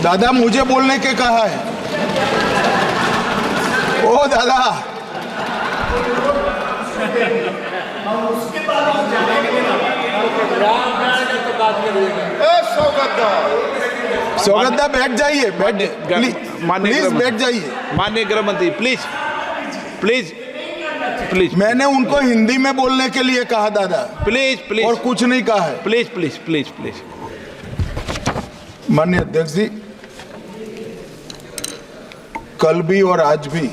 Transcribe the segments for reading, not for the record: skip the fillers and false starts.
दादा मुझे बोलने के कहा है। ओ दादा स्वागत बैठ जाइए, प्लीज बैठ जाइए। माननीय गृह मंत्री प्लीज प्लीज प्लीज। मैंने उनको हिंदी में बोलने के लिए कहा दादा, प्लीज प्लीज, और कुछ नहीं कहा है। Please please please please. माननीय अध्यक्ष जी, कल भी और आज भी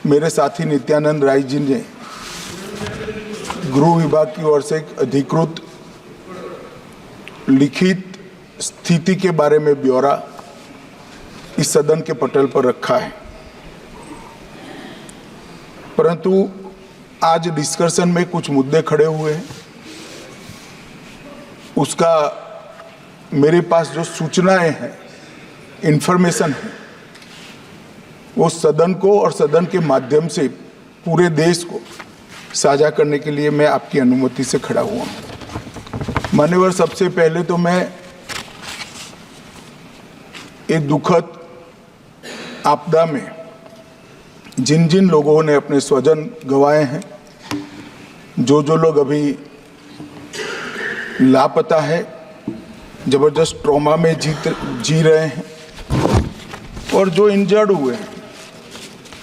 मेरे साथी नित्यानंद राय जी ने गृह विभाग की ओर से एक अधिकृत लिखित स्थिति के बारे में ब्यौरा इस सदन के पटल पर रखा है, परंतु आज डिस्कशन में कुछ मुद्दे खड़े हुए हैं। उसका मेरे पास जो सूचनाएं हैं, इंफॉर्मेशन है, वो सदन को और सदन के माध्यम से पूरे देश को साझा करने के लिए मैं आपकी अनुमति से खड़ा हुआ हूं। मान्यवर, सबसे पहले तो मैं एक दुखद आपदा में जिन जिन लोगों ने अपने स्वजन गंवाए हैं, जो लोग अभी लापता है, जबरदस्त ट्रॉमा में जी रहे हैं, और जो इंजर्ड हुए हैं,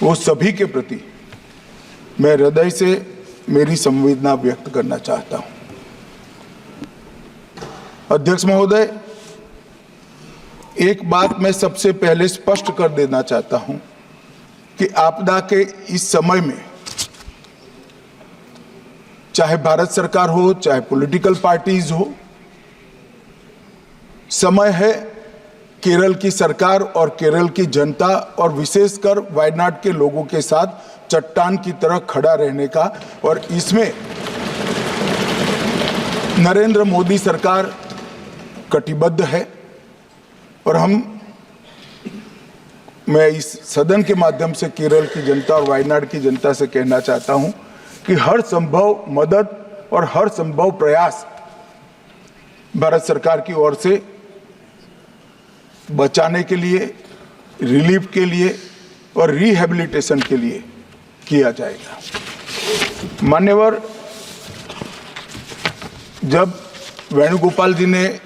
वो सभी के प्रति मैं हृदय से मेरी संवेदना व्यक्त करना चाहता हूं। अध्यक्ष महोदय, एक बात मैं सबसे पहले स्पष्ट कर देना चाहता हूं कि आपदा के इस समय में चाहे भारत सरकार हो, चाहे पॉलिटिकल पार्टीज हो, समय है केरल की सरकार और केरल की जनता और विशेषकर वायनाड के लोगों के साथ चट्टान की तरह खड़ा रहने का, और इसमें नरेंद्र मोदी सरकार कटिबद्ध है। और मैं इस सदन के माध्यम से केरल की जनता और वायनाड की जनता से कहना चाहता हूं कि हर संभव मदद और हर संभव प्रयास भारत सरकार की ओर से बचाने के लिए, रिलीफ के लिए और रिहेबिलिटेशन के लिए किया जाएगा। मान्यवर, जब वेणुगोपाल जी ने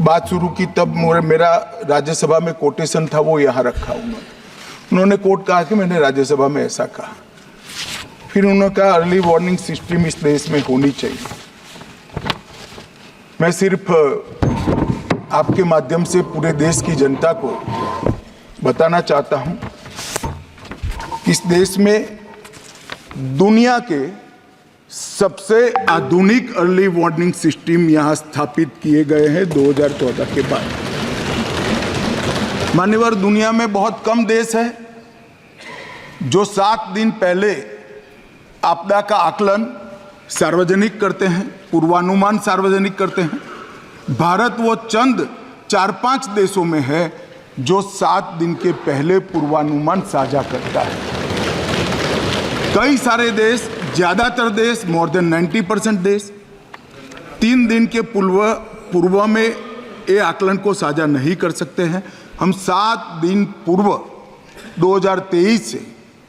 बात शुरू की तब मेरा राज्यसभा में कोटेशन था, वो यहाँ रखा उन्होंने कोट कहा कि मैंने राज्यसभा में ऐसा कहा। फिर उन्होंने कहा अर्ली वार्निंग सिस्टम इस देश में होनी चाहिए। मैं सिर्फ आपके माध्यम से पूरे देश की जनता को बताना चाहता हूं कि इस देश में दुनिया के सबसे आधुनिक अर्ली वार्निंग सिस्टम यहां स्थापित किए गए हैं 2014 के बाद। मान्यवर, दुनिया में बहुत कम देश है जो 7 दिन पहले आपदा का आकलन सार्वजनिक करते हैं, पूर्वानुमान सार्वजनिक करते हैं। भारत वो चंद 4-5 देशों में है जो 7 दिन के पहले पूर्वानुमान साझा करता है। कई सारे देश, ज्यादातर देश, मोर देन 90% देश 3 दिन के पूर्व में ये आकलन को साझा नहीं कर सकते हैं। हम 7 दिन पूर्व 2023 से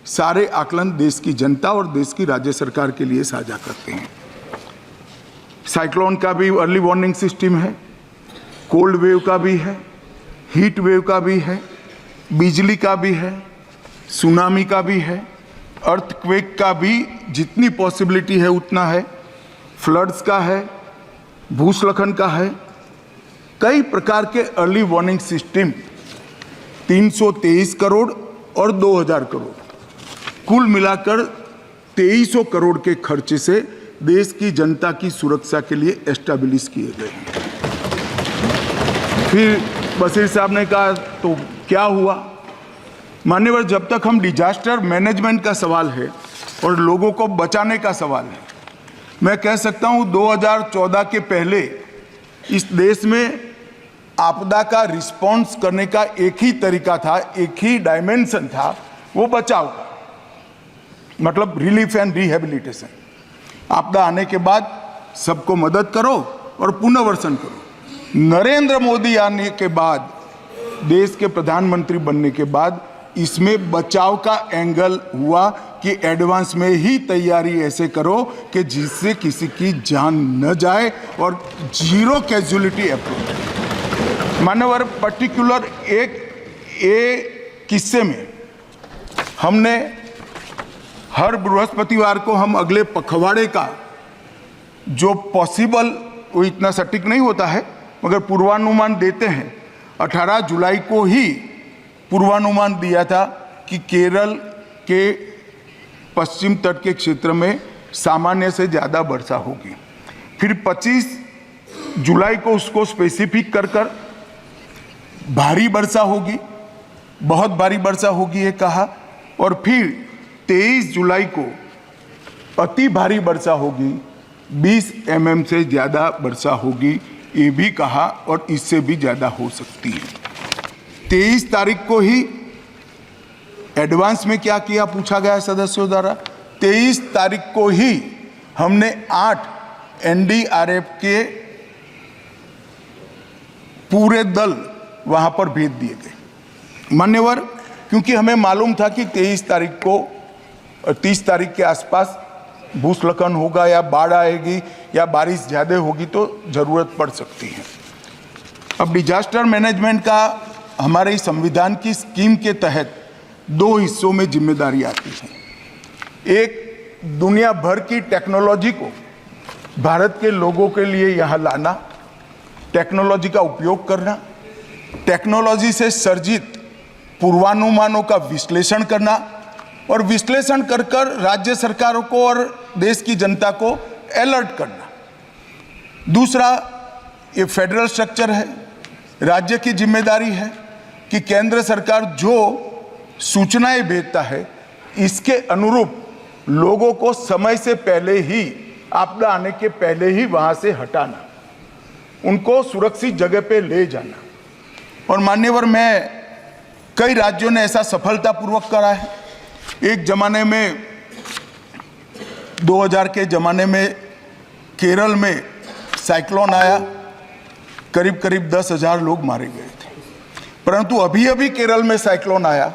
सारे आकलन देश की जनता और देश की राज्य सरकार के लिए साझा करते हैं। साइक्लोन का भी अर्ली वार्निंग सिस्टम है, कोल्ड वेव का भी है, हीट वेव का भी है, बिजली का भी है, सुनामी का भी है, अर्थक्वेक का भी जितनी पॉसिबिलिटी है उतना है, फ्लड्स का है, भूस्खलन का है। कई प्रकार के अर्ली वार्निंग सिस्टम 323 करोड़ और 2000 करोड़ कुल मिलाकर 2300 करोड़ के खर्चे से देश की जनता की सुरक्षा के लिए एस्टैब्लिश किए गए हैं। फिर बशीर साहब ने कहा तो क्या हुआ? मान्यवर, जब तक हम डिजास्टर मैनेजमेंट का सवाल है और लोगों को बचाने का सवाल है, मैं कह सकता हूं 2014 के पहले इस देश में आपदा का रिस्पॉन्स करने का एक ही तरीका था, एक ही डायमेंशन था, वो बचाव का, मतलब रिलीफ एंड रिहेबिलिटेशन। आपदा आने के बाद सबको मदद करो और पुनर्वसन करो। नरेंद्र मोदी आने के बाद, देश के प्रधानमंत्री बनने के बाद इसमें बचाव का एंगल हुआ कि एडवांस में ही तैयारी ऐसे करो कि जिससे किसी की जान न जाए और जीरो कैजुअलिटी अप्रोच। मानवर पर्टिकुलर एक किस्से में हमने हर बृहस्पतिवार को हम अगले पखवाड़े का जो पॉसिबल, वो इतना सटीक नहीं होता है मगर पूर्वानुमान देते हैं। 18 जुलाई को ही पूर्वानुमान दिया था कि केरल के पश्चिम तट के क्षेत्र में सामान्य से ज़्यादा वर्षा होगी। फिर 25 जुलाई को उसको स्पेसिफिक कर भारी वर्षा होगी, बहुत भारी वर्षा होगी ये कहा। और फिर 23 जुलाई को अति भारी वर्षा होगी, 20 mm से ज़्यादा वर्षा होगी ये भी कहा, और इससे भी ज़्यादा हो सकती है। 23 तारीख को ही एडवांस में क्या किया पूछा गया सदस्यों द्वारा। 23 तारीख को ही हमने 8 NDRF के पूरे दल वहां पर भेज दिए गए। मान्यवर, क्योंकि हमें मालूम था कि 23 तारीख को 30 तारीख के आसपास भूस्खलन होगा या बाढ़ आएगी या बारिश ज़्यादा होगी तो ज़रूरत पड़ सकती है। अब डिजास्टर मैनेजमेंट का हमारे संविधान की स्कीम के तहत 2 हिस्सों में जिम्मेदारी आती है। एक, दुनिया भर की टेक्नोलॉजी को भारत के लोगों के लिए यहाँ लाना, टेक्नोलॉजी का उपयोग करना, टेक्नोलॉजी से सर्जित पूर्वानुमानों का विश्लेषण करना और विश्लेषण कर राज्य सरकारों को और देश की जनता को अलर्ट करना। दूसरा, ये फेडरल स्ट्रक्चर है, राज्य की जिम्मेदारी है कि केंद्र सरकार जो सूचनाएं भेजता है इसके अनुरूप लोगों को समय से पहले ही, आपदा आने के पहले ही वहां से हटाना, उनको सुरक्षित जगह पे ले जाना। और मान्यवर, मैं कई राज्यों ने ऐसा सफलतापूर्वक करा है। एक जमाने में 2000 के जमाने में केरल में साइक्लोन आया, करीब करीब 10,000 लोग मारे गए थे। परंतु अभी अभी केरल में साइक्लोन आया,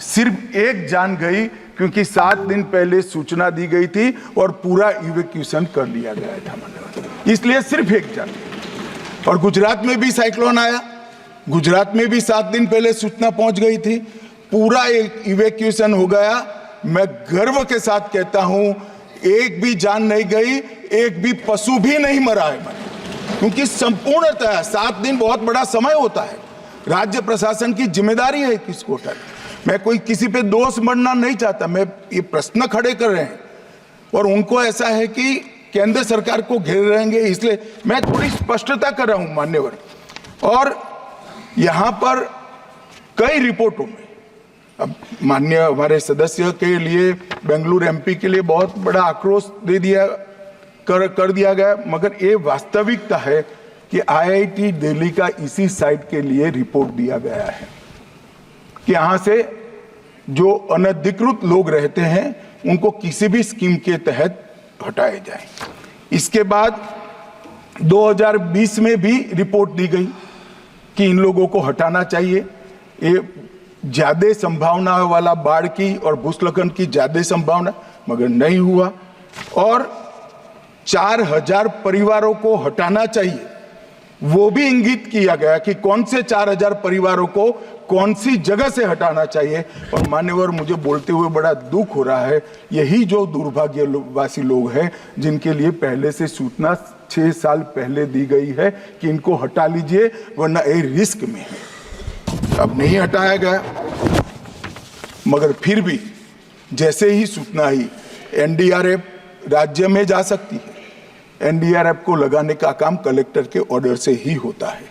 सिर्फ एक जान गई क्योंकि 7 दिन पहले सूचना दी गई थी और पूरा इवैक्यूएशन कर लिया गया था, इसलिए सिर्फ एक जान। और गुजरात में भी साइक्लोन आया, गुजरात में भी 7 दिन पहले सूचना पहुंच गई थी, पूरा एक इवैक्यूएशन हो गया। मैं गर्व के साथ कहता हूं, एक भी जान नहीं गई, एक भी पशु भी नहीं मरा है, क्योंकि संपूर्णतः 7 दिन बहुत बड़ा समय होता है। राज्य प्रशासन की जिम्मेदारी है किसको उठाए। मैं कोई किसी पे दोष मढ़ना नहीं चाहता, मैं ये प्रश्न खड़े कर रहे हैं और उनको ऐसा है कि केंद्र सरकार को घेर रहेंगे, इसलिए मैं थोड़ी स्पष्टता कर रहा हूं मान्यवर। और यहां पर कई रिपोर्टों में, अब माननीय हमारे सदस्य के लिए, बेंगलुरु MP के लिए बहुत बड़ा आक्रोश दे दिया कर दिया गया, मगर ये वास्तविकता है कि IIT दिल्ली का इसी साइट के लिए रिपोर्ट दिया गया है कि यहाँ से जो अनधिकृत लोग रहते हैं उनको किसी भी स्कीम के तहत हटाए जाए। इसके बाद 2020 में भी रिपोर्ट दी गई कि इन लोगों को हटाना चाहिए, ये ज्यादा संभावना वाला बाढ़ की और भूस्खलन की ज्यादा संभावना, मगर नहीं हुआ। और 4000 परिवारों को हटाना चाहिए, वो भी इंगित किया गया कि कौन से 4000 परिवारों को कौन सी जगह से हटाना चाहिए। और मान्यवर, मुझे बोलते हुए बड़ा दुख हो रहा है, यही जो दुर्भाग्यवासी लोग हैं जिनके लिए पहले से सूचना 6 साल पहले दी गई है कि इनको हटा लीजिए वरना ये रिस्क में है, अब नहीं हटाया गया। मगर फिर भी जैसे ही सूचना आई, NDRF राज्य में जा सकती है, NDRF को लगाने का काम कलेक्टर के ऑर्डर से ही होता है।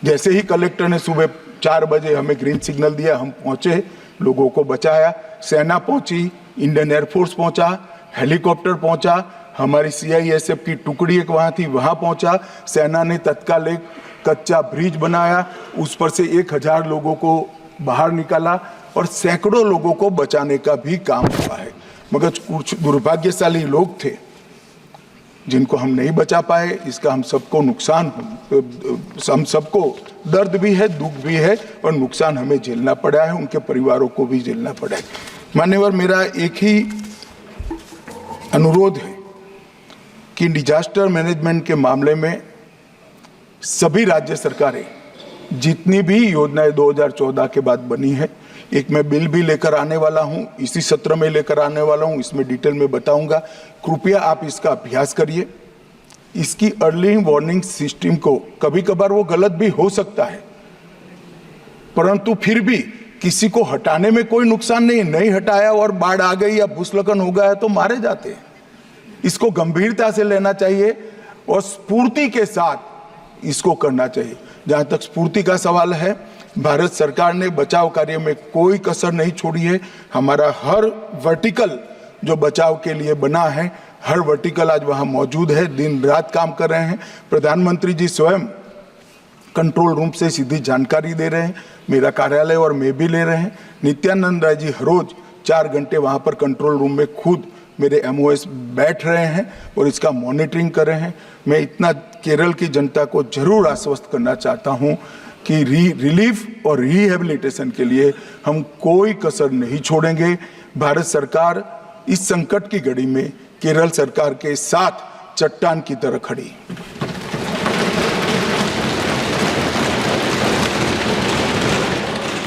जैसे ही कलेक्टर ने सुबह 4 बजे हमें ग्रीन सिग्नल दिया, हम पहुंचे, लोगों को बचाया, सेना पहुंची, इंडियन एयरफोर्स पहुंचा, हेलीकॉप्टर पहुंचा, हमारी CISF की टुकड़ी एक वहाँ थी, वहाँ पहुंचा। सेना ने तत्काल एक कच्चा ब्रिज बनाया, उस पर से 1000 लोगों को बाहर निकाला और सैकड़ों लोगों को बचाने का भी काम हुआ है। मगर कुछ दुर्भाग्यशाली लोग थे जिनको हम नहीं बचा पाए, इसका हम सबको नुकसान, हम सबको दर्द भी है, दुख भी है और नुकसान हमें झेलना पड़ा है, उनके परिवारों को भी झेलना पड़ा है। मान्यवर, मेरा एक ही अनुरोध है कि डिजास्टर मैनेजमेंट के मामले में सभी राज्य सरकारें जितनी भी योजनाएं 2014 के बाद बनी है, एक मैं बिल भी लेकर आने वाला हूं, इसी सत्र में लेकर आने वाला हूं, इसमें डिटेल में बताऊंगा। कृपया आप इसका अभ्यास करिए। इसकी अर्ली वार्निंग सिस्टम को, कभी कभार वो गलत भी हो सकता है, परंतु फिर भी किसी को हटाने में कोई नुकसान नहीं हटाया और बाढ़ आ गई या भूस्खलन हो गया तो मारे जाते हैं। इसको गंभीरता से लेना चाहिए और स्फूर्ति के साथ इसको करना चाहिए। जहां तक स्फूर्ति का सवाल है, भारत सरकार ने बचाव कार्य में कोई कसर नहीं छोड़ी है। हमारा हर वर्टिकल जो बचाव के लिए बना है, हर वर्टिकल आज वहां मौजूद है, दिन रात काम कर रहे हैं। प्रधानमंत्री जी स्वयं कंट्रोल रूम से सीधी जानकारी दे रहे हैं, मेरा कार्यालय और मैं भी ले रहे हैं। नित्यानंद राय जी हर रोज 4 घंटे वहां पर कंट्रोल रूम में खुद मेरे MOS बैठ रहे हैं और इसका मॉनिटरिंग कर रहे हैं। मैं इतना केरल की जनता को जरूर आश्वस्त करना चाहता हूं कि रिलीफ और रिहेबिलिटेशन के लिए हम कोई कसर नहीं छोड़ेंगे। भारत सरकार इस संकट की घड़ी में केरल सरकार के साथ चट्टान की तरह खड़ी।